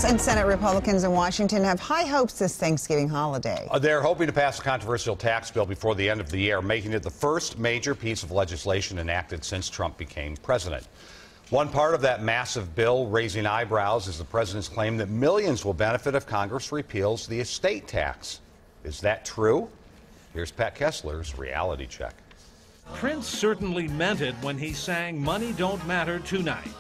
and Senate Republicans in Washington have high hopes this Thanksgiving holiday. They're hoping to pass a controversial tax bill before the end of the year, making it the first major piece of legislation enacted since Trump became president. One part of that massive bill raising eyebrows is the president's claim that millions will benefit if Congress repeals the estate tax. Is that true? Here's Pat Kessler's reality check. Prince certainly meant it when he sang "Money Don't Matter Tonight."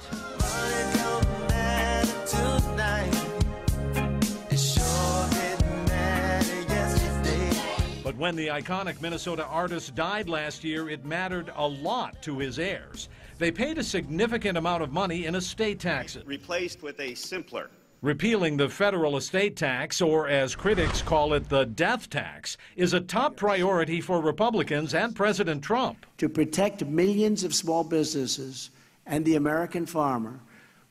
But when the iconic Minnesota artist died last year, it mattered a lot to his heirs. They paid a significant amount of money in estate taxes. Replaced with a simpler. Repealing the federal estate tax, or as critics call it, the death tax, is a top priority for Republicans and President Trump. To protect millions of small businesses and the American farmer,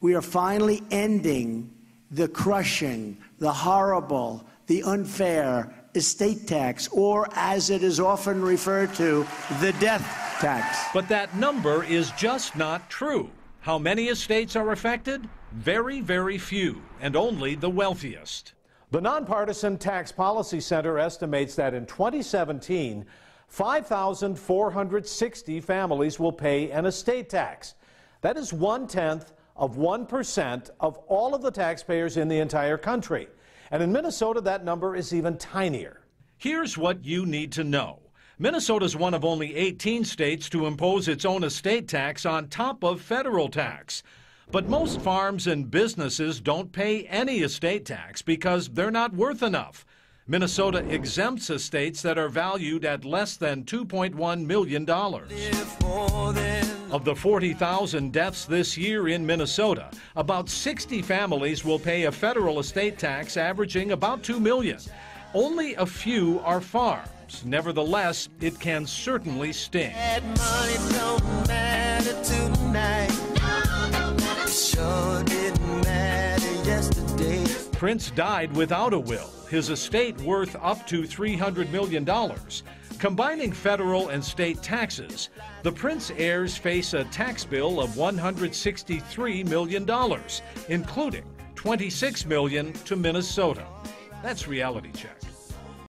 we are finally ending the crushing, the horrible, the unfair estate tax, or as it is often referred to, the death tax. But that number is just not true. How many estates are affected? Very, very few, and only the wealthiest. The Nonpartisan Tax Policy Center estimates that in 2017, 5,460 families will pay an estate tax. That is 0.1% of all of the taxpayers in the entire country. And in Minnesota, that number is even tinier. Here's what you need to know. Minnesota is one of only 18 states to impose its own estate tax on top of federal tax. But most farms and businesses don't pay any estate tax because they're not worth enough. Minnesota exempts estates that are valued at less than $2.1 million. Of the 40,000 deaths this year in Minnesota, about 60 families will pay a federal estate tax averaging about $2 million. Only a few are farms. Nevertheless, it can certainly sting. Prince died without a will, his estate worth up to $300 million. Combining federal and state taxes, the Prince heirs face a tax bill of $163 million, including $26 million to Minnesota. That's Reality Check.